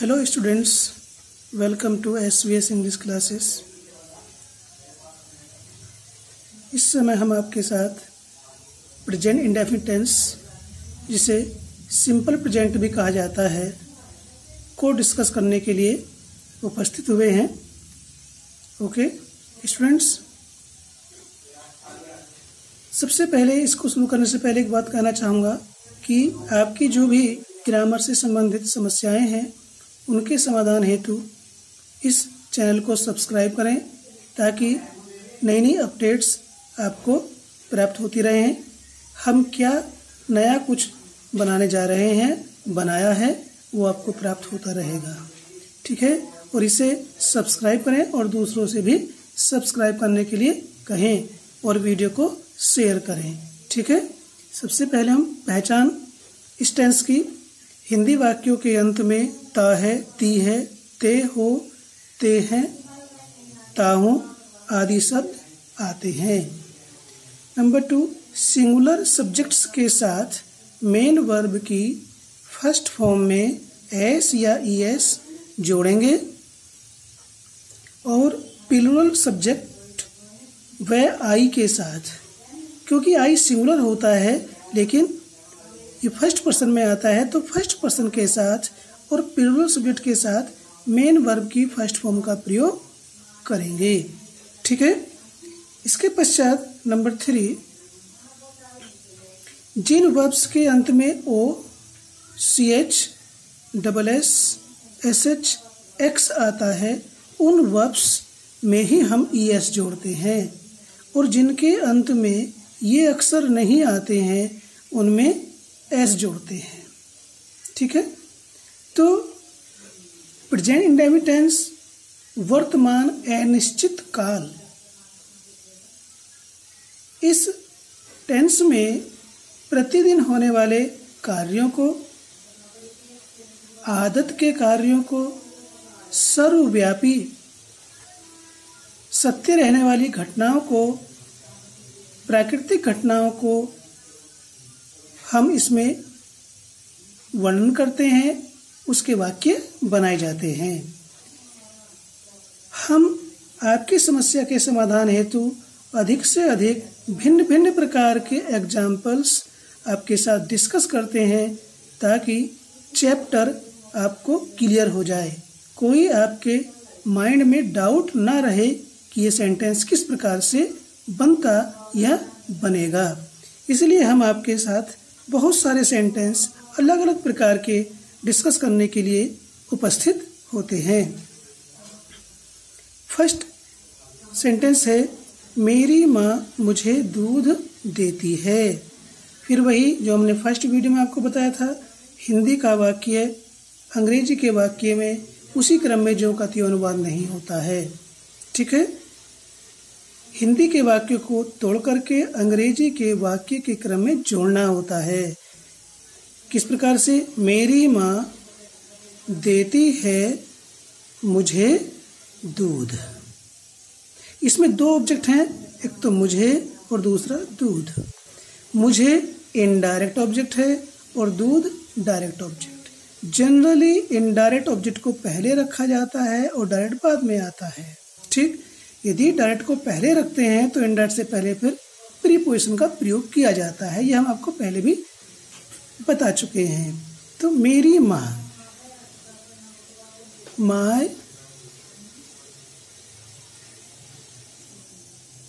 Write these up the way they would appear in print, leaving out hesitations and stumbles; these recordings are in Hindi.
Hello students, welcome to SVS English classes. इस समय हम आपके साथ प्रेजेंट इंडेफिनिट टेंस, जिसे सिंपल प्रेजेंट भी कहा जाता है, को डिस्कस करने के लिए उपस्थित हुए हैं। ओके स्टूडेंट्स, सबसे पहले इसको शुरू करने से पहले एक बात कहना चाहूँगा कि आपकी जो भी ग्रामर से संबंधित समस्याएं हैं उनके समाधान हेतु इस चैनल को सब्सक्राइब करें ताकि नई नई अपडेट्स आपको प्राप्त होती रहें। हम क्या नया कुछ बनाने जा रहे हैं, बनाया है, वो आपको प्राप्त होता रहेगा। ठीक है, और इसे सब्सक्राइब करें और दूसरों से भी सब्सक्राइब करने के लिए कहें और वीडियो को शेयर करें। ठीक है, सबसे पहले हम पहचान इस टेंस की। हिंदी वाक्यों के अंत में ता है, ती है, ते हो, ते हैं, ताहू आदि शब्द आते हैं। नंबर 2, सिंगुलर सब्जेक्ट्स के साथ मेन वर्ब की फर्स्ट फॉर्म में एस या ईएस जोड़ेंगे और प्लूरल सब्जेक्ट व आई के साथ, क्योंकि आई सिंगुलर होता है लेकिन ये फर्स्ट पर्सन में आता है, तो फर्स्ट पर्सन के साथ और प्लूरल सब्जेक्ट के साथ मेन वर्ब की फर्स्ट फॉर्म का प्रयोग करेंगे। ठीक है, इसके पश्चात नंबर 3, जिन वर्ब्स के अंत में O, C H, double S, S H, X आता है उन वर्ब्स में ही हम ई एस जोड़ते हैं, और जिनके अंत में ये अक्सर नहीं आते हैं उनमें एस जोड़ते हैं। ठीक है, तो प्रेजेंट इंडेफिनिट टेंस वर्तमान अनिश्चित काल, इस टेंस में प्रतिदिन होने वाले कार्यों को, आदत के कार्यों को, सर्वव्यापी सत्य रहने वाली घटनाओं को, प्राकृतिक घटनाओं को हम इसमें वर्णन करते हैं, उसके वाक्य बनाए जाते हैं। हम आपकी समस्या के समाधान हेतु अधिक से अधिक भिन्न भिन्न प्रकार के एग्जाम्पल्स आपके साथ डिस्कस करते हैं ताकि चैप्टर आपको क्लियर हो जाए, कोई आपके माइंड में डाउट ना रहे कि ये सेंटेंस किस प्रकार से बनता या बनेगा। इसलिए हम आपके साथ बहुत सारे सेंटेंस अलग अलग प्रकार के डिस्कस करने के लिए उपस्थित होते हैं। फर्स्ट सेंटेंस है, मेरी माँ मुझे दूध देती है। फिर वही जो हमने फर्स्ट वीडियो में आपको बताया था, हिंदी का वाक्य अंग्रेजी के वाक्य में उसी क्रम में जो कथी अनुवाद नहीं होता है। ठीक है, हिंदी के वाक्य को तोड़ करके अंग्रेजी के वाक्य के क्रम में जोड़ना होता है। किस प्रकार से? मेरी माँ देती है मुझे दूध। इसमें दो ऑब्जेक्ट हैं, एक तो मुझे और दूसरा दूध। मुझे इनडायरेक्ट ऑब्जेक्ट है और दूध direct object. Generally indirect object को पहले रखा जाता है और डायरेक्ट बाद में आता है। ठीक, यदि डायरेक्ट को पहले रखते हैं तो इनडायरेक्ट से पहले फिर प्रीपोजिशन का प्रयोग किया जाता है। यह हम आपको पहले भी बता चुके हैं। तो मेरी माँ, माय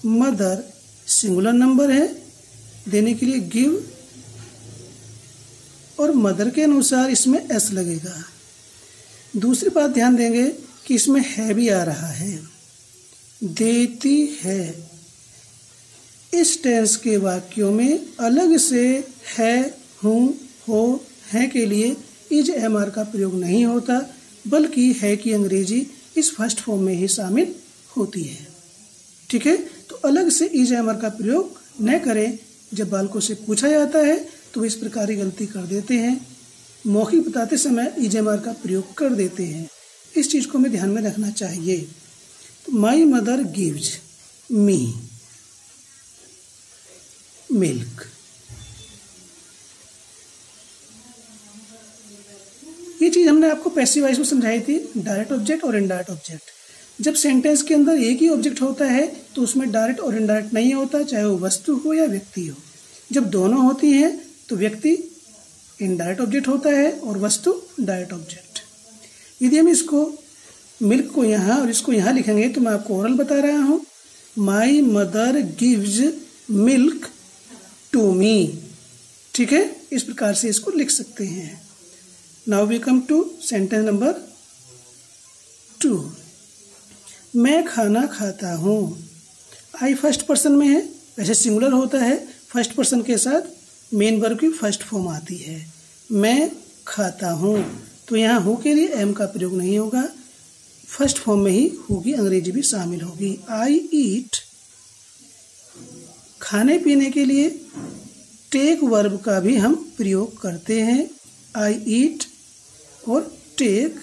मदर सिंगुलर नंबर है, देने के लिए गिव, और मदर के अनुसार इसमें एस लगेगा। दूसरी बात ध्यान देंगे कि इसमें है भी आ रहा है, देती है। इस टेंस के वाक्यों में अलग से है, हूँ, हो, है के लिए इज एम आर का प्रयोग नहीं होता, बल्कि है की अंग्रेजी इस फर्स्ट फॉर्म में ही शामिल होती है। ठीक है, तो अलग से इज एम आर का प्रयोग न करें। जब बालकों से पूछा जाता है तो इस प्रकार की गलती कर देते हैं, मौखिक बताते समय इज एम आर का प्रयोग कर देते हैं। इस चीज़ को हमें ध्यान में रखना चाहिए। तो माई मदर गिव्स मी मिल्क। ये चीज़ हमने आपको पैसिव वॉइस में समझाई थी, डायरेक्ट ऑब्जेक्ट और इनडायरेक्ट ऑब्जेक्ट। जब सेंटेंस के अंदर एक ही ऑब्जेक्ट होता है तो उसमें डायरेक्ट और इनडायरेक्ट नहीं होता, चाहे वो वस्तु हो या व्यक्ति हो। जब दोनों होती हैं तो व्यक्ति इनडायरेक्ट ऑब्जेक्ट होता है और वस्तु डायरेक्ट ऑब्जेक्ट। यदि हम इसको मिल्क को यहाँ और इसको यहाँ लिखेंगे तो मैं आपको ओरल बता रहा हूँ, my mother gives milk to me. ठीक है, इस प्रकार से इसको लिख सकते हैं। Now we come to sentence number 2। मैं खाना खाता हूँ। आई फर्स्ट पर्सन में है, वैसे सिंगुलर होता है, फर्स्ट पर्सन के साथ मेन वर्ब की फर्स्ट फॉर्म आती है। मैं खाता हूँ, तो यहाँ हूँ के लिए एम का प्रयोग नहीं होगा, फर्स्ट फॉर्म में ही होगी, अंग्रेजी भी शामिल होगी। आई ईट, खाने पीने के लिए टेक वर्ब का भी हम प्रयोग करते हैं, आई ईट और टेक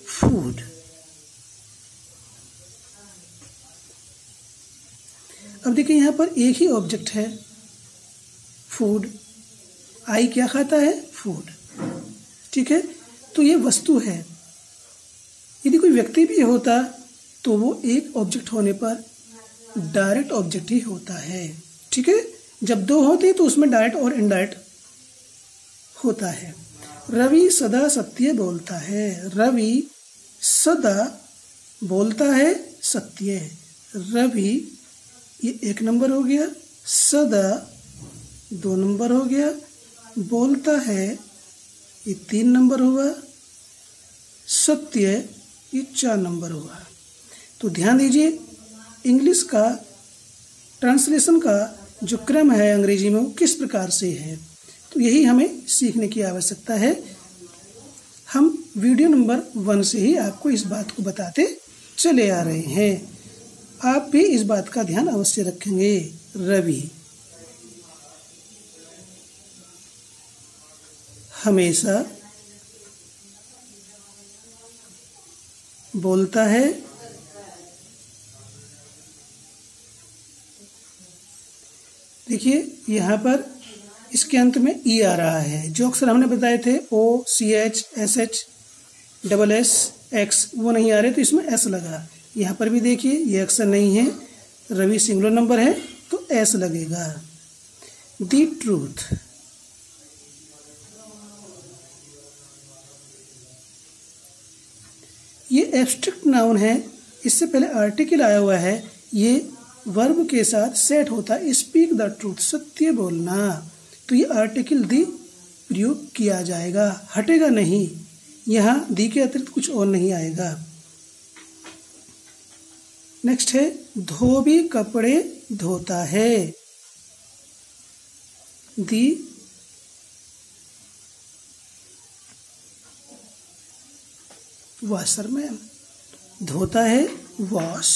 फूड। अब देखिए यहाँ पर एक ही ऑब्जेक्ट है, फूड। आई क्या खाता है? फूड। ठीक है, तो ये वस्तु है। यदि कोई व्यक्ति भी होता तो वो एक ऑब्जेक्ट होने पर डायरेक्ट ऑब्जेक्ट ही होता है। ठीक है, जब दो होते तो उसमें डायरेक्ट और इनडायरेक्ट होता है। रवि सदा सत्य बोलता है। रवि सदा बोलता है सत्य। रवि ये 1 नंबर हो गया, सदा 2 नंबर हो गया, बोलता है ये 3 नंबर हुआ, सत्य ये 4 नंबर हुआ। तो ध्यान दीजिए, इंग्लिश का ट्रांसलेशन का जो क्रम है अंग्रेजी में वो किस प्रकार से है, तो यही हमें सीखने की आवश्यकता है। हम वीडियो नंबर 1 से ही आपको इस बात को बताते चले आ रहे हैं। आप भी इस बात का ध्यान अवश्य रखेंगे। रवि हमेशा बोलता है देखिए यहाँ पर इसके अंत में ई आ रहा है, जो अक्सर हमने बताए थे OCH SH SS X वो नहीं आ रहे, तो इसमें S लगा। यहाँ पर भी देखिए ये अक्सर नहीं है, रवि सिंगुलर नंबर है तो S लगेगा। दी ट्रूथ, ये एब्स्ट्रैक्ट नाउन है, इससे पहले आर्टिकल आया हुआ है, ये वर्ब के साथ सेट होता है। स्पीक द ट्रूथ, सत्य बोलना, तो ये आर्टिकल दी प्रयोग किया जाएगा, हटेगा नहीं। यहाँ दी के अतिरिक्त कुछ और नहीं आएगा। नेक्स्ट है धोबी कपड़े धोता है। दी वॉशरमैन, धोता है वॉश।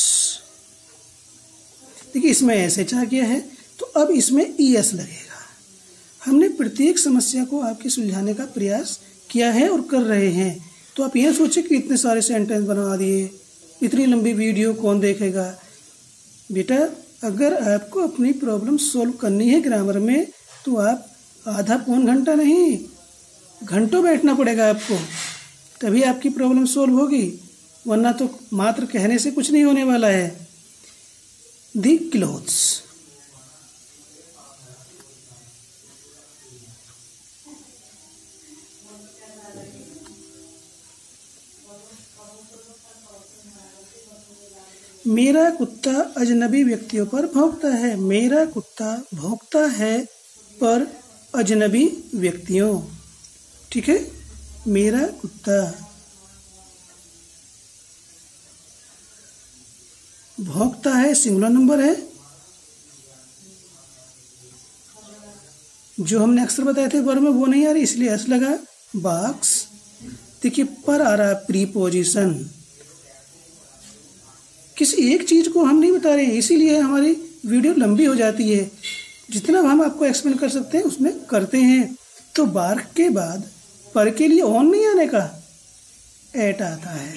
देखिए इसमें ऐसे चाह किया है, तो अब इसमें ES लगेगा। हमने प्रत्येक समस्या को आपके सुलझाने का प्रयास किया है और कर रहे हैं। तो आप यह सोचिए कि इतने सारे सेंटेंस बना दिए, इतनी लंबी वीडियो कौन देखेगा। बेटा अगर आपको अपनी प्रॉब्लम सॉल्व करनी है ग्रामर में, तो आप आधा पौन घंटा नहीं, घंटों बैठना पड़ेगा आपको, तभी आपकी प्रॉब्लम सॉल्व होगी, वरना तो मात्र कहने से कुछ नहीं होने वाला है। दी क्लोथ्स, मेरा कुत्ता अजनबी व्यक्तियों पर भौंकता है। मेरा कुत्ता भौंकता है पर अजनबी व्यक्तियों। ठीक है, मेरा कुत्ता भौंकता है सिंगुलर नंबर है, जो हमने अक्सर बताए थे वर्ब में वो नहीं आ रही, इसलिए एस लगा। बॉक्स, देखिए पर आ रहा प्रीपोजिशन, किसी एक चीज को हम नहीं बता रहे हैं, इसीलिए हमारी वीडियो लंबी हो जाती है। जितना हम आपको एक्सप्लेन कर सकते हैं उसमें करते हैं। तो बार्क के बाद पर के लिए ऑन नहीं आने का, एट आता है।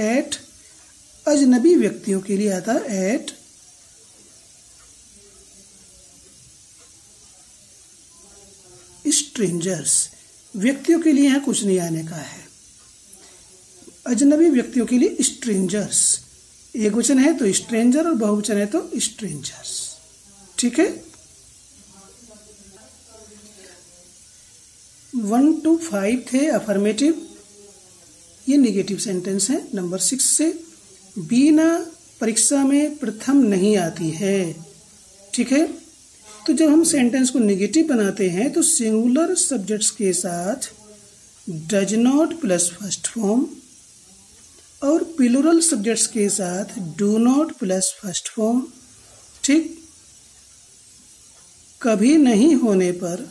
एट अजनबी व्यक्तियों के लिए आता है एट स्ट्रेंजर्स। व्यक्तियों के लिए यहाँ कुछ नहीं आने का है। अजनबी व्यक्तियों के लिए स्ट्रेंजर्स, एक वचन है तो स्ट्रेंजर और बहुवचन है तो स्ट्रेंजर्स। ठीक है। 1 to 5 थे अफर्मेटिव, ये निगेटिव सेंटेंस है। नंबर 6 से बीना परीक्षा में प्रथम नहीं आती है। ठीक है। तो जब हम सेंटेंस को निगेटिव बनाते हैं तो सिंगुलर सब्जेक्ट्स के साथ does not plus first form और प्लूरल सब्जेक्ट्स के साथ do not plus first form. ठीक। कभी नहीं होने पर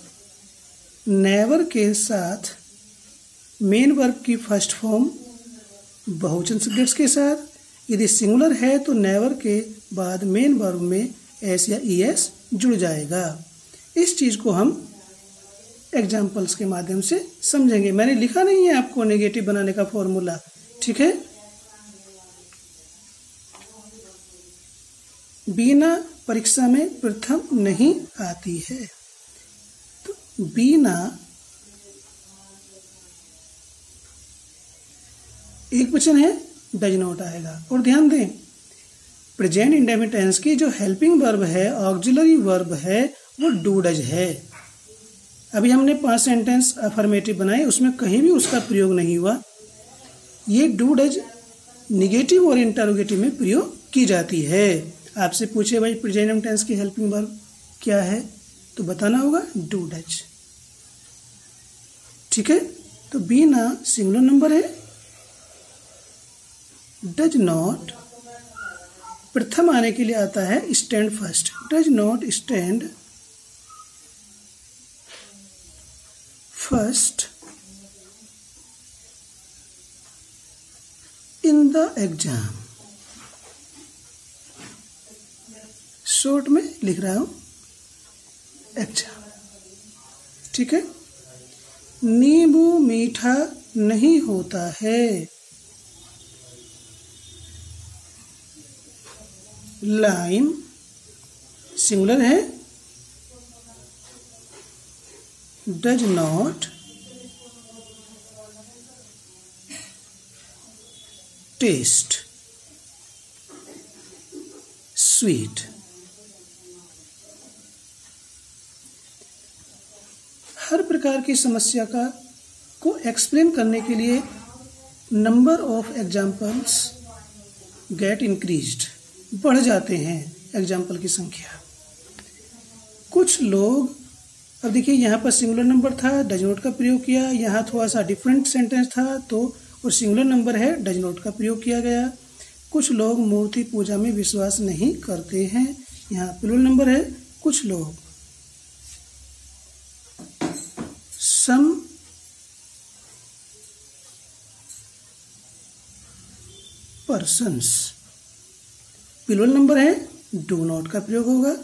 नेवर के साथ मेन वर्ब की फर्स्ट फॉर्म बहुवचन सब्जेक्ट्स के साथ, यदि सिंगुलर है तो नेवर के बाद मेन वर्ब में एस या ईएस जुड़ जाएगा। इस चीज़ को हम एग्जाम्पल्स के माध्यम से समझेंगे। मैंने लिखा नहीं है आपको नेगेटिव बनाने का फॉर्मूला। ठीक है। बीना परीक्षा में प्रथम नहीं आती है, तो बीना एक वचन है, डज नॉट आएगा। और ध्यान दें, प्रेजेंट इंडेफिनिट टेंस की जो हेल्पिंग वर्ब है, ऑक्सिलरी वर्ब है, वो डू डज है। अभी हमने 5 सेंटेंस अफर्मेटिव बनाए, उसमें कहीं भी उसका प्रयोग नहीं हुआ। ये डू डज निगेटिव और इंटरोगेटिव में प्रयोग की जाती है। आपसे पूछे भाई प्रेजेंट टेंस की हेल्पिंग वर्ब क्या है, तो बताना होगा डू डज। ठीक है। तो बीना सिंगुलर नंबर है, डज नॉट प्रथम आने के लिए आता है stand first, does not stand first in the exam. Short में लिख रहा हूं एग्जाम। ठीक है। नींबू मीठा नहीं होता है, लाइम सिंगुलर है, डज नॉट टेस्ट स्वीट। हर प्रकार की समस्या को एक्सप्लेन करने के लिए number of examples get increased, बढ़ जाते हैं एग्जाम्पल की संख्या। कुछ लोग, अब देखिए यहाँ पर सिंगुलर नंबर था, डज नॉट का प्रयोग किया, यहाँ थोड़ा सा डिफरेंट सेंटेंस था तो, और सिंगुलर नंबर है, डज नॉट का प्रयोग किया गया। कुछ लोग मूर्ति पूजा में विश्वास नहीं करते हैं, यहाँ प्लूरल नंबर है। कुछ लोग, सम पर्सन्स, प्लूरल नंबर है, डू नॉट का प्रयोग होगा,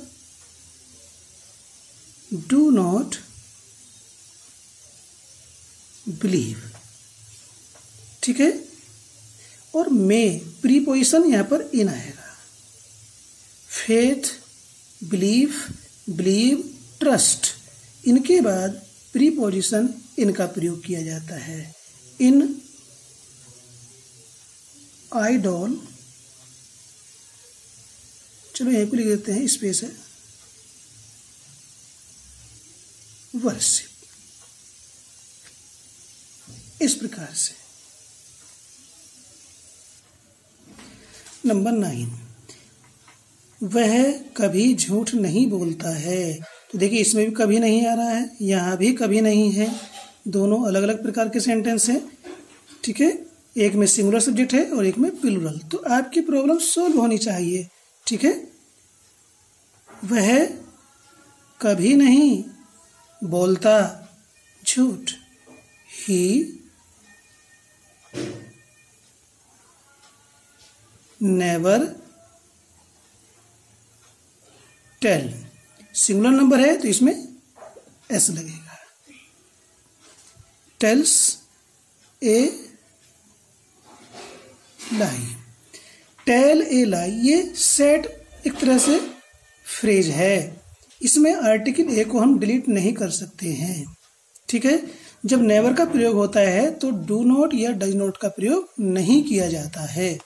डू नॉट बिलीव। ठीक है। और मे प्रीपोजिशन यहां पर इन आएगा। फेथ, बिलीफ, बिलीव, ट्रस्ट, इनके बाद प्रीपोजिशन इनका प्रयोग किया जाता है। इन, आइडॉल, चलो यहीं पर लिख देते हैं, स्पेस है, वर्शिप। इस प्रकार से। नंबर 9, वह कभी झूठ नहीं बोलता है। तो देखिए इसमें भी कभी नहीं आ रहा है, यहाँ भी कभी नहीं है, दोनों अलग अलग प्रकार के सेंटेंस हैं। ठीक है। एक में सिंगुलर सब्जेक्ट है और एक में प्लूरल। तो आपकी प्रॉब्लम सॉल्व होनी चाहिए। ठीक है। वह कभी नहीं बोलता झूठ, he never tell. Singular number है तो इसमें एस लगेगा। Tales A lie, tell a लाई, ये सेट एक तरह से फ्रेज है। इसमें आर्टिकल ए को हम डिलीट नहीं कर सकते हैं। ठीक है। जब नेवर का प्रयोग होता है तो डू नॉट या डज नॉट का प्रयोग नहीं किया जाता है।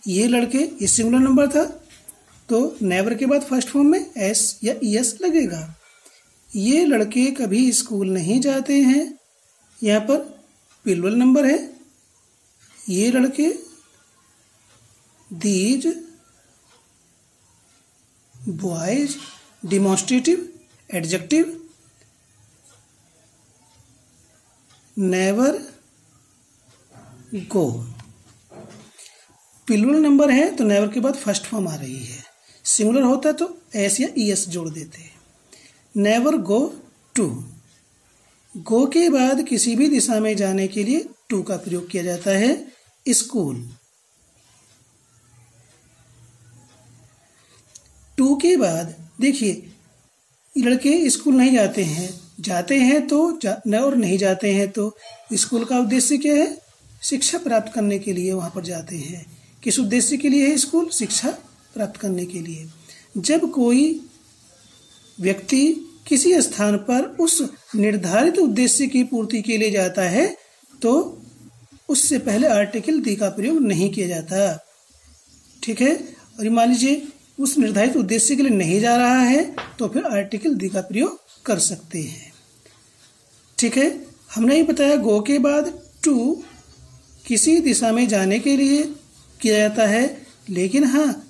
ये लड़के, ये सिंगुलर नंबर था तो नेवर के बाद फर्स्ट फॉर्म में एस या ईएस लगेगा। ये लड़के कभी स्कूल नहीं जाते हैं, यहाँ पर प्लूरल नंबर है। ये लड़के, these boys, demonstrative adjective, never go. Plural number है तो नेवर के बाद फर्स्ट फॉर्म आ रही है। सिंगुलर होता है तो एस या ईएस जोड़ देते हैं। नेवर गो टू, गो के बाद किसी भी दिशा में जाने के लिए टू का प्रयोग किया जाता है। स्कूल, टू के बाद देखिए लड़के स्कूल नहीं जाते हैं, जाते हैं तो और नहीं जाते हैं तो स्कूल का उद्देश्य क्या है? शिक्षा प्राप्त करने के लिए वहाँ पर जाते हैं। किस उद्देश्य के लिए है स्कूल? शिक्षा प्राप्त करने के लिए। जब कोई व्यक्ति किसी स्थान पर उस निर्धारित उद्देश्य की पूर्ति के लिए जाता है तो उससे पहले आर्टिकल दी का प्रयोग नहीं किया जाता। ठीक है, और मान लीजिए उस निर्धारित उद्देश्य के लिए नहीं जा रहा है तो फिर आर्टिकल दी का प्रयोग कर सकते हैं। ठीक है, हमने ये बताया गो के बाद टू किसी दिशा में जाने के लिए किया जाता है, लेकिन हाँ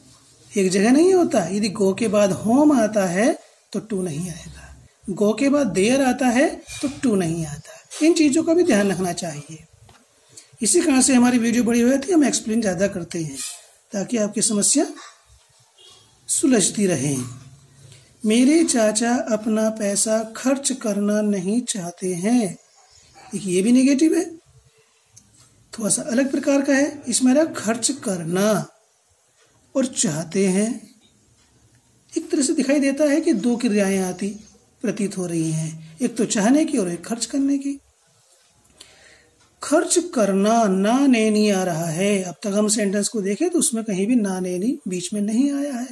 एक जगह नहीं होता। यदि गो के बाद होम आता है तो टू नहीं आएगा, गो के बाद देयर आता है तो टू नहीं आता। इन चीज़ों का भी ध्यान रखना चाहिए। इसी कारण से हमारी वीडियो बड़ी हो जाती है, हम एक्सप्लेन ज़्यादा करते हैं ताकि आपकी समस्या सुलझती रहे। मेरे चाचा अपना पैसा खर्च करना नहीं चाहते हैं, ये भी नेगेटिव है, थोड़ा सा अलग प्रकार का है। इसमें रहा खर्च करना और चाहते हैं, एक तरह से दिखाई देता है कि दो क्रियाएं आती प्रतीत हो रही हैं, एक तो चाहने की और एक खर्च करने की। खर्च करना ना नैनी आ रहा है। अब तक हम सेंटेंस को देखें तो उसमें कहीं भी ना नैनी बीच में नहीं आया है,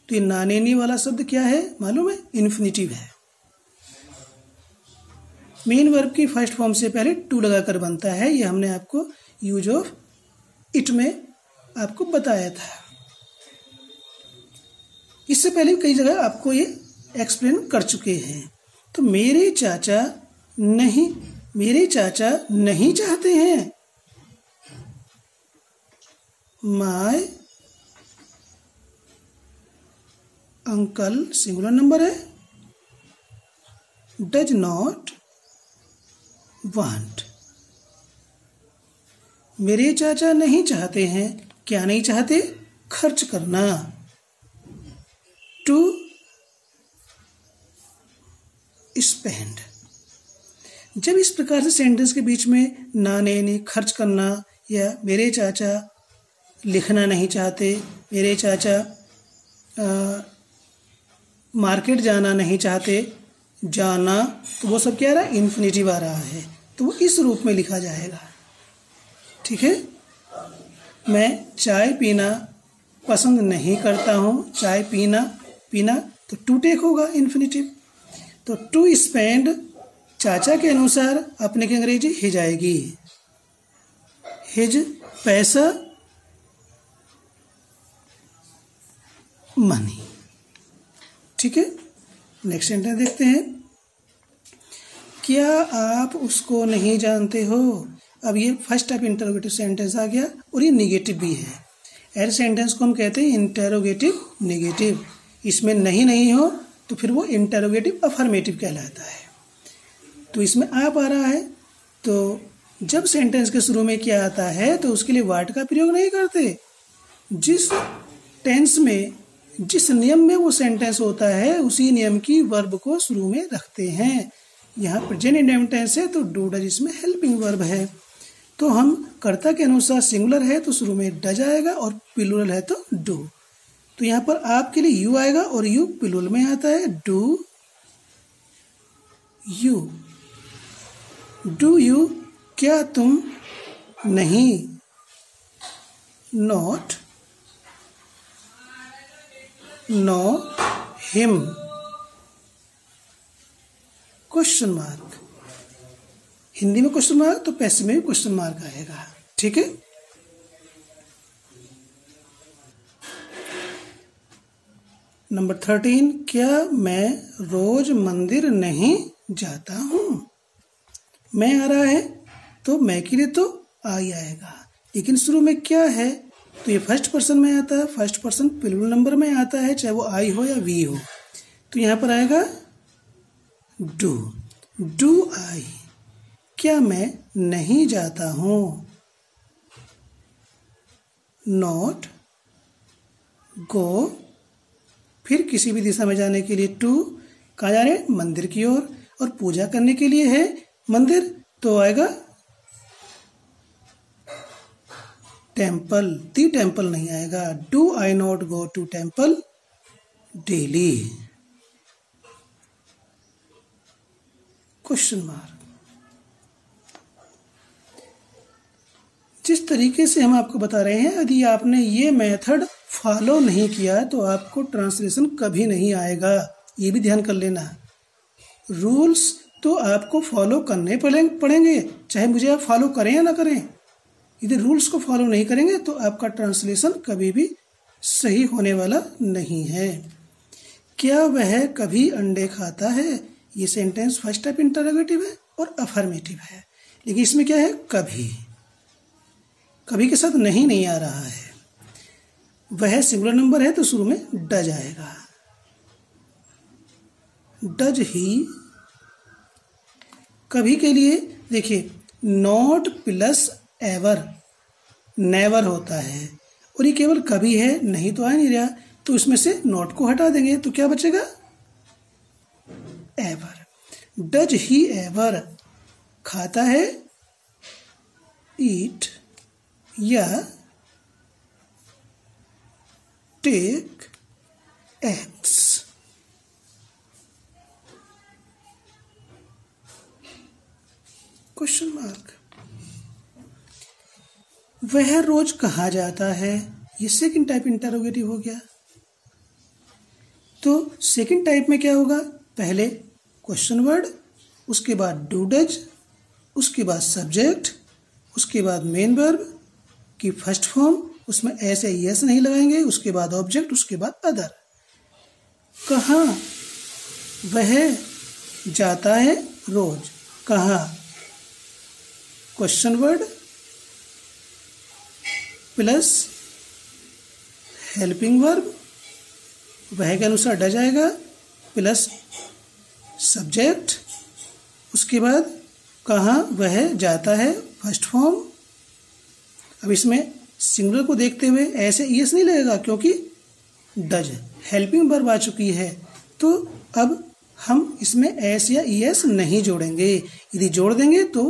तो ये ना नैनी वाला शब्द क्या है मालूम है? इन्फिनिटिव है। मेन वर्ब की फर्स्ट फॉर्म से पहले टू लगाकर बनता है, ये हमने आपको यूज ऑफ इट में आपको बताया था। इससे पहले कई जगह आपको ये एक्सप्लेन कर चुके हैं। तो मेरे चाचा नहीं चाहते हैं। माय अंकल सिंगुलर नंबर है, डज नॉट वांट। मेरे चाचा नहीं चाहते हैं, क्या नहीं चाहते? खर्च करना। To spend. जब इस प्रकार से सेंटेंस के बीच में ना नहीं खर्च करना या मेरे चाचा लिखना नहीं चाहते, मेरे चाचा मार्केट जाना नहीं चाहते, जाना, तो वो सब क्या आ रहा है? इन्फिनिटिव आ रहा है, तो वो इस रूप में लिखा जाएगा। ठीक है, मैं चाय पीना पसंद नहीं करता हूँ, चाय पीना तो टू टेक होगा इन्फिनिटिव। तो टू स्पेंड चाचा के अनुसार अपने की अंग्रेजी हिज आएगी। हिज पैसा, मनी। ठीक है, नेक्स्ट सेंटेंस देखते हैं। क्या आप उसको नहीं जानते हो? अब ये फर्स्ट टाइप इंटरोगेटिव सेंटेंस आ गया और ये निगेटिव भी है। ऐसे सेंटेंस को हम कहते हैं इंटरोगेटिव नेगेटिव। इसमें नहीं हो तो फिर वो इंटरोगेटिव अफर्मेटिव कहलाता है। तो इसमें आप आ रहा है, तो जब सेंटेंस के शुरू में क्या आता है तो उसके लिए वाट का प्रयोग नहीं करते। जिस टेंस में, जिस नियम में वो सेंटेंस होता है उसी नियम की वर्ब को शुरू में रखते हैं। यहाँ प्रेजेंट इंडेफिनिट टेंस है तो डू डज इसमें हेल्पिंग वर्ब है। तो हम कर्ता के अनुसार सिंगुलर है तो शुरू में डज आएगा और प्लूरल है तो डू। तो यहाँ पर आपके लिए यू आएगा और यू प्लूरल में आता है। डू यू, क्या तुम नहीं, not, know him, question mark. Hindi में क्वेश्चन मार्क तो पैसिव में भी क्वेश्चन मार्क आएगा। ठीक है। नंबर 13, क्या मैं रोज मंदिर नहीं जाता हूँ। मैं आ रहा है तो मैं के लिए तो आई आएगा, लेकिन शुरू में क्या है तो ये फर्स्ट पर्सन में आता है। फर्स्ट पर्सन प्लूरल नंबर में आता है, चाहे वो आई हो या वी हो। तो यहाँ पर आएगा डू। डू आई, क्या मैं नहीं जाता हूँ। नॉट, गो, फिर किसी भी दिशा में जाने के लिए टू, कहाँ जा रहे हैं, मंदिर की ओर, और पूजा करने के लिए है मंदिर तो आएगा टेम्पल। दी टेम्पल नहीं आएगा। Do I not go to temple daily. Question mark. जिस तरीके से हम आपको बता रहे हैं, यदि आपने ये मेथड फॉलो नहीं किया तो आपको ट्रांसलेशन कभी नहीं आएगा। ये भी ध्यान कर लेना। रूल्स तो आपको फॉलो करने पड़ेंगे, चाहे मुझे आप फॉलो करें या ना करें। यदि रूल्स को फॉलो नहीं करेंगे तो आपका ट्रांसलेशन कभी भी सही होने वाला नहीं है। क्या वह कभी अंडे खाता है। ये सेंटेंस फर्स्ट टाइप इंटरोगेटिव है और अफर्मेटिव है, लेकिन इसमें क्या है, कभी। कभी के साथ नहीं आ रहा है। वह सिंगुलर नंबर है तो शुरू में डज आएगा। Does he. कभी के लिए देखिए, नॉट प्लस एवर नेवर होता है, और ये केवल कभी है, नहीं तो आ नहीं रहा, तो इसमें से नॉट को हटा देंगे तो क्या बचेगा, एवर। डज ही एवर खाता है, ईट या टेक एग्स। Question mark. वह रोज कहाँ जाता है। ये सेकंड टाइप इंटरोगेटिव हो गया। तो सेकंड टाइप में क्या होगा, पहले क्वेश्चन वर्ड, उसके बाद डू डज, उसके बाद सब्जेक्ट, उसके बाद मेन वर्ब की फर्स्ट फॉर्म, उसमें ऐसे यस नहीं लगाएंगे, उसके बाद ऑब्जेक्ट, उसके बाद अदर। कहाँ, वह जाता है रोज। कहाँ, question word plus helping verb, वह के अनुसार डज आएगा, प्लस सब्जेक्ट, उसके बाद कहाँ वह जाता है फर्स्ट फॉर्म। अब इसमें सिंगुलर को देखते हुए ऐसे ईएस नहीं लगेगा, क्योंकि डज हेल्पिंग वर्ब आ चुकी है। तो अब हम इसमें एस या ईएस नहीं जोड़ेंगे। यदि जोड़ देंगे तो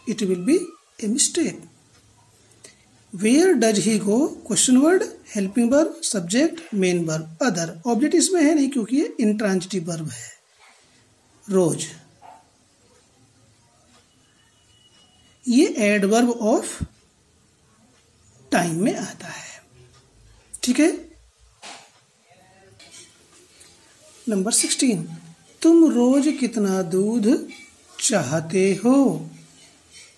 it will be a mistake. Where does he go, question word, helping verb, subject, main verb, other. Object इसमें है नहीं क्योंकि ये इंट्रांजिटिव वर्ब है। रोज, ये एडवर्ब ऑफ टाइम में आता है। ठीक है। नंबर 16, तुम रोज कितना दूध चाहते हो।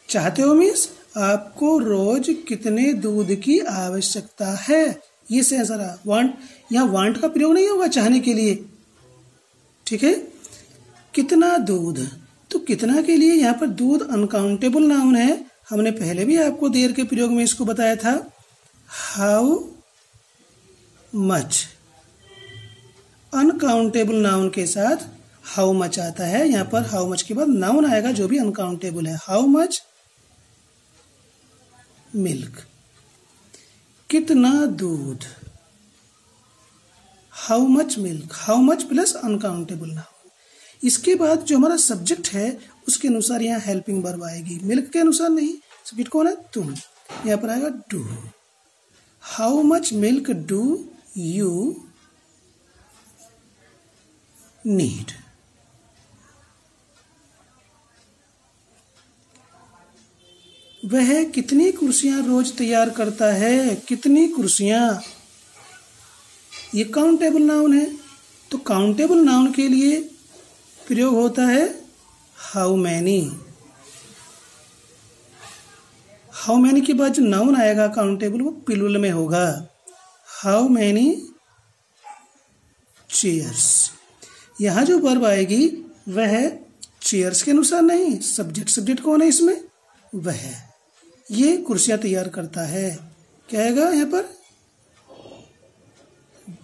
चाहते हो मीन्स आपको रोज कितने दूध की आवश्यकता है। ये सेंस आ रहा। वांट, यहाँ वांट का प्रयोग नहीं होगा चाहने के लिए। ठीक है। कितना दूध, तो कितना के लिए यहाँ पर दूध अनकाउंटेबल नाउन है। हमने पहले भी आपको देर के प्रयोग में इसको बताया था। हाउ मच, अनकाउंटेबल नाउन के साथ हाउ मच आता है। यहाँ पर हाउ मच के बाद नाउन आएगा जो भी अनकाउंटेबल है। हाउ मच मिल्क, कितना दूध, how much milk, how much plus uncountable noun. इसके बाद जो हमारा सब्जेक्ट है उसके अनुसार यहाँ हेल्पिंग वर्ब आएगी, मिल्क के अनुसार नहीं। सब्जेक्ट कौन है, तुम। यहाँ पर आएगा do. How much milk do you need. वह कितनी कुर्सियां रोज तैयार करता है। कितनी कुर्सियां, ये काउंटेबल नाउन है, तो काउंटेबल नाउन के लिए प्रयोग होता है हाउ मैनी। हाउ मैनी के बाद जो नाउन आएगा काउंटेबल वो प्लूरल में होगा। How many chairs. यहाँ जो वर्ब आएगी वह चेयर्स के अनुसार नहीं, सब्जेक्ट कौन है इसमें, वह ये कुर्सियां तैयार करता है। क्या आएगा यहाँ पर,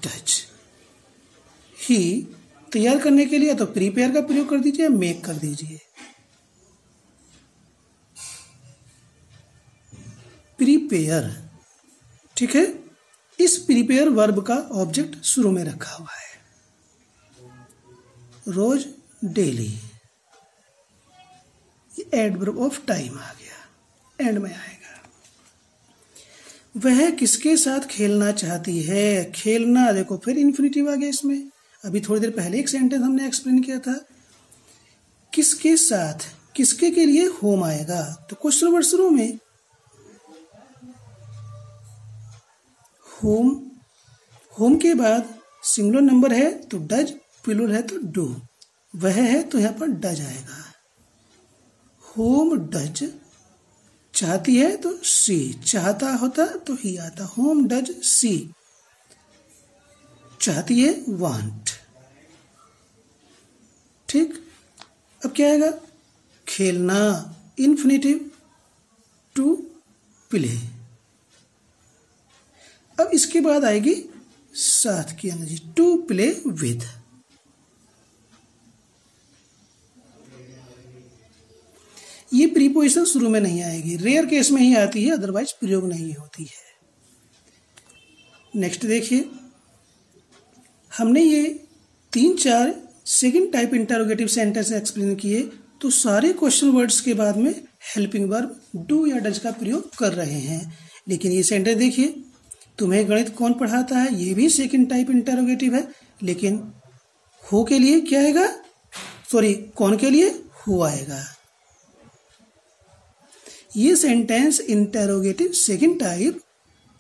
डज। ही तैयार करने के लिए तो प्रीपेयर का प्रयोग कर दीजिए, मेक कर दीजिए। प्रीपेयर, ठीक है। इस प्रीपेयर वर्ब का ऑब्जेक्ट शुरू में रखा हुआ है, रोज, डेली। ये एडवर्ब ऑफ टाइम आ गया, एंड में आएगा। वह किसके साथ खेलना चाहती है। खेलना देखो फिर इन्फिनिटिव आ गया इसमें। अभी थोड़ी देर पहले एक सेंटेंस हमने एक्सप्लेन किया था, किसके साथ, किसके के लिए होम आएगा, तो क्वेश्चन वर्ड शुरू में होम, होम के बाद सिंगुलर नंबर है तो डज, प्लूरल है तो डू, वह है तो यहाँ पर डज आएगा। होम डज, चाहती है तो सी, चाहता होता तो ही आता, होम डज सी, चाहती है वांट, ठीक। अब क्या आएगा, खेलना, इन्फिनिटिव टू प्ले। अब इसके बाद आएगी साथ की एनर्जी, टू प्ले विद। ये प्रीपोजिशन शुरू में नहीं आएगी, रेयर केस में ही आती है, अदरवाइज प्रयोग नहीं होती है। नेक्स्ट देखिए, हमने ये 3-4 second type interrogative sentence explain किए, तो सारे क्वेश्चन वर्ड्स के बाद में हेल्पिंग वर्ब डू या डज का प्रयोग कर रहे हैं। लेकिन ये सेंटेंस देखिए, तुम्हें गणित कौन पढ़ाता है, ये भी सेकंड टाइप इंटरोगेटिव है, लेकिन हु के लिए क्या आएगा, सॉरी कौन के लिए, हु आएगा। ये sentence interrogative second type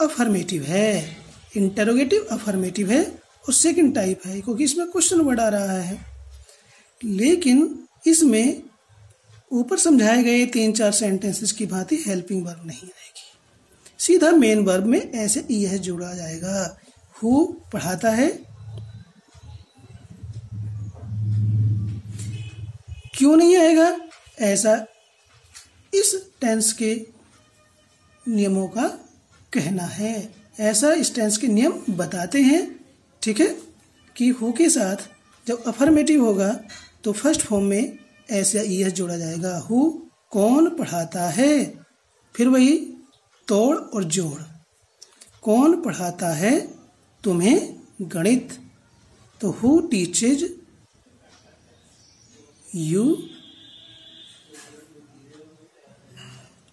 affirmative है, इंटरोगेटिव अफर्मेटिव है और सेकंड टाइप है, क्योंकि इसमें क्वेश्चन वर्ड आ रहा है। लेकिन इसमें ऊपर समझाए गए 3-4 सेंटेंसेस की भांति हेल्पिंग वर्ब नहीं आएगी, सीधा मेन वर्ब में ऐसे ईएस जोड़ा जाएगा। हु पढ़ाता है, क्यों नहीं आएगा, ऐसा इस टेंस के नियमों का कहना है, ऐसा इस टेंस के नियम बताते हैं, ठीक है, कि हु के साथ जब अफर्मेटिव होगा तो फर्स्ट फॉर्म में ऐसा ईएस जोड़ा जाएगा। हु कौन पढ़ाता है, फिर वही तोड़ और जोड़, कौन पढ़ाता है तुम्हें गणित, तो हु टीचेज यू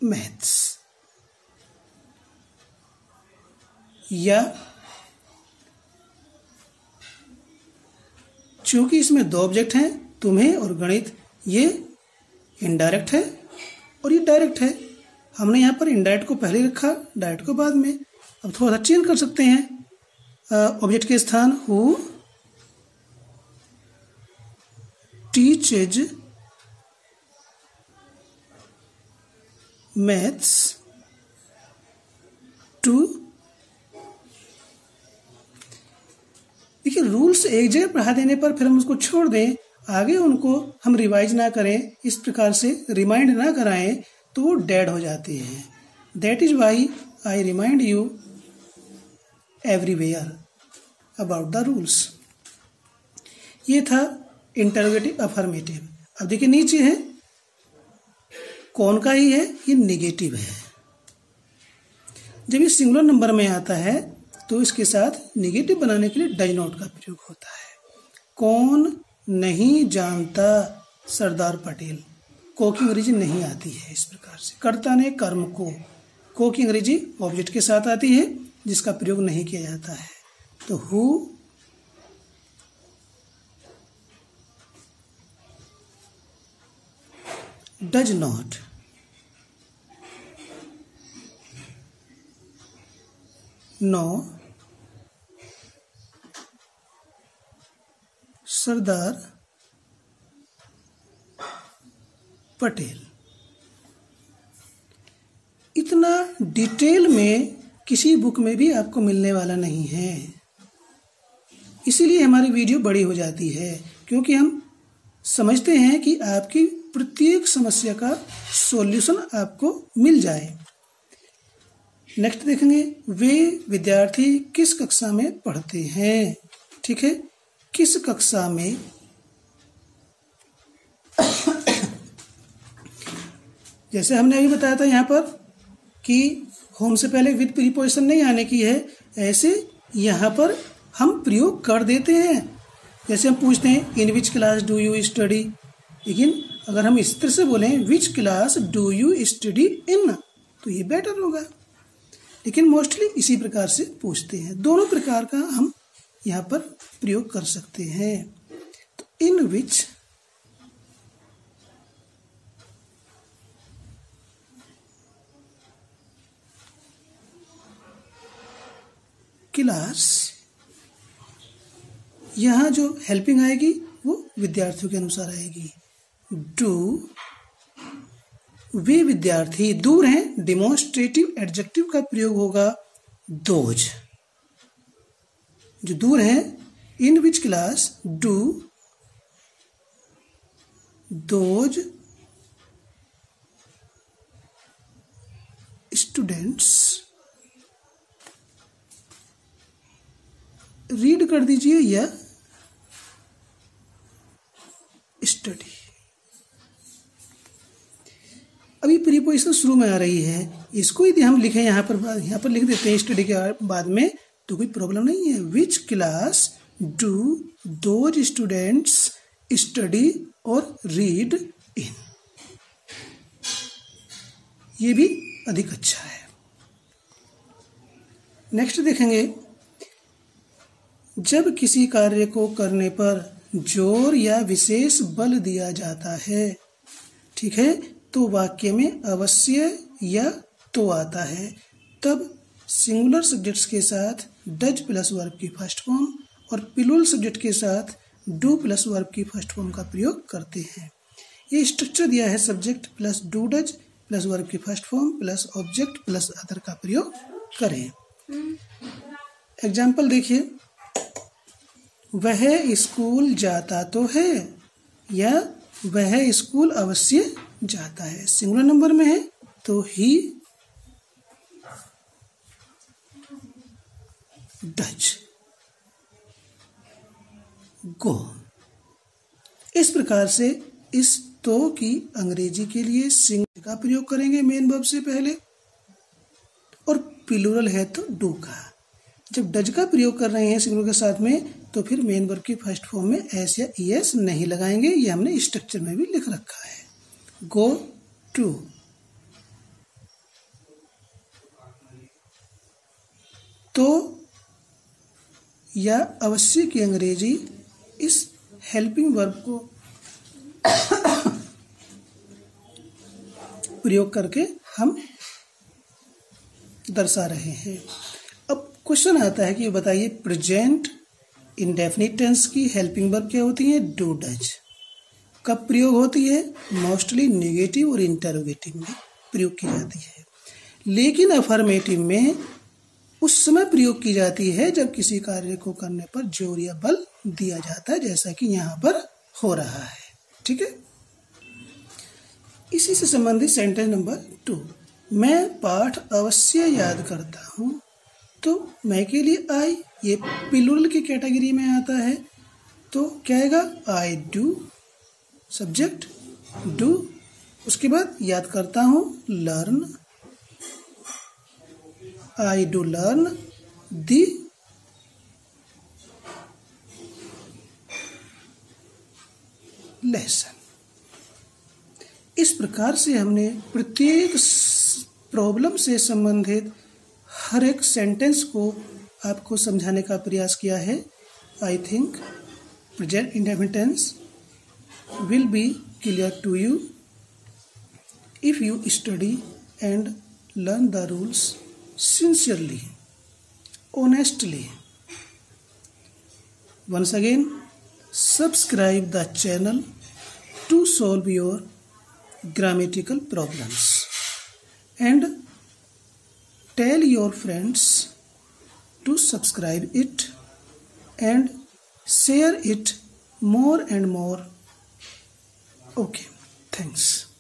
मैथ्स। या चूंकि इसमें 2 ऑब्जेक्ट हैं, तुम्हें और गणित, ये इनडायरेक्ट है और ये डायरेक्ट है। हमने यहाँ पर इनडायरेक्ट को पहले रखा, डायरेक्ट को बाद में। अब थोड़ा सा चेंज कर सकते हैं ऑब्जेक्ट के स्थान, हु टीचेज मैथ्स टू। देखिए रूल्स एक जगह पढ़ा देने पर फिर हम उसको छोड़ दें, आगे उनको हम रिवाइज ना करें, इस प्रकार से रिमाइंड ना कराएं, तो वो डेड हो जाते हैं। That is why I remind you everywhere about the rules. ये था इंटरोगेटिव अफर्मेटिव। अब देखिए नीचे है, कौन का ही है, ये नेगेटिव है। जब ये सिंगुलर नंबर में आता है तो इसके साथ नेगेटिव बनाने के लिए डज नॉट का प्रयोग होता है। कौन नहीं जानता सरदार पटेल, को की अंग्रेजी नहीं आती है इस प्रकार से। कर्ता ने कर्म को की अंग्रेजी ऑब्जेक्ट के साथ आती है, जिसका प्रयोग नहीं किया जाता है। तो who does not know Sardar Patel. इतना डिटेल में किसी बुक में भी आपको मिलने वाला नहीं है। इसीलिए हमारी वीडियो बड़ी हो जाती है, क्योंकि हम समझते हैं कि आपकी प्रत्येक समस्या का सॉल्यूशन आपको मिल जाए। नेक्स्ट देखेंगे, वे विद्यार्थी किस कक्षा में पढ़ते हैं। ठीक है, किस कक्षा में। जैसे हमने अभी बताया था यहाँ पर कि होम से पहले विद प्रीपोजिशन नहीं आने की है, ऐसे यहाँ पर हम प्रयोग कर देते हैं। जैसे हम पूछते हैं in which class do you study, लेकिन अगर हम इस तरह से बोलें which class do you study in, तो ये बेटर होगा। लेकिन मोस्टली इसी प्रकार से पूछते हैं। दोनों प्रकार का हम यहाँ पर प्रयोग कर सकते हैं। तो इन विच क्लास, यहाँ जो हेल्पिंग आएगी वो विद्यार्थियों के अनुसार आएगी। डू, वे विद्यार्थी दूर हैं, डिमॉन्स्ट्रेटिव एडजेक्टिव का प्रयोग होगा दोज, जो दूर हैं। In which class do those students, read कर दीजिए या स्टडी। अभी प्रीपोजिशन शुरू में आ रही है, इसको यदि हम लिखें यहाँ पर लिख देते हैं स्टडी के बाद में, तो कोई प्रॉब्लम नहीं है। विच class do those students study और रीड इन, ये भी अधिक अच्छा है। नेक्स्ट देखेंगे, जब किसी कार्य को करने पर जोर या विशेष बल दिया जाता है, ठीक है, तो वाक्य में अवश्य या तो आता है, तब सिंगुलर सब्जेक्ट्स के साथ डज प्लस वर्ब की फर्स्ट फॉर्म और प्लूरल सब्जेक्ट के साथ डू प्लस वर्ब की फर्स्ट फॉर्म का प्रयोग करते हैं। ये स्ट्रक्चर दिया है, subject plus do does plus verb की first form plus object plus other का प्रयोग करें। एग्जाम्पल देखिए, वह स्कूल जाता तो है या वह स्कूल अवश्य जाता है। सिंगुलर नंबर में है तो ही डज गो। इस प्रकार से इस तो की अंग्रेजी के लिए सिंगुलर का प्रयोग करेंगे मेन वर्ब से पहले, और प्लूरल है तो डू का। जब डज का प्रयोग कर रहे हैं सिंगुलर के साथ में, तो फिर मेन वर्ब की फर्स्ट फॉर्म में एस या ईएस नहीं लगाएंगे, ये हमने स्ट्रक्चर में भी लिख रखा है। गो टू, तो या अवश्य की अंग्रेजी इस हेल्पिंग वर्ब को प्रयोग करके हम दर्शा रहे हैं। अब क्वेश्चन आता है कि बताइए प्रेजेंट इंडेफिनिट टेंस की हेल्पिंग वर्ब क्या होती है? Do does. कब प्रयोग होती है? मोस्टली नेगेटिव और इंटरोगेटिव में प्रयोग की जाती है, लेकिन अफर्मेटिव में उस समय प्रयोग की जाती है जब किसी कार्य को करने पर जोर या बल दिया जाता है, जैसा कि यहाँ पर हो रहा है। ठीक है, इसी से संबंधित सेंटेंस नंबर 2, मैं पाठ अवश्य याद करता हूँ। तो मैं के लिए आई, ये प्लूरल की कैटेगरी में आता है, तो क्या आएगा? आई डू, सब्जेक्ट डू, उसके बाद याद करता हूँ learn, I do learn the lesson. इस प्रकार से हमने प्रत्येक प्रॉब्लम से संबंधित हर एक सेंटेंस को आपको समझाने का प्रयास किया है। I think present indefinite tense will be clear to you if you study and learn the rules sincerely, honestly. Once again, subscribe the channel to solve your grammatical problems and tell your friends to subscribe it and share it more and more. Okay, thanks.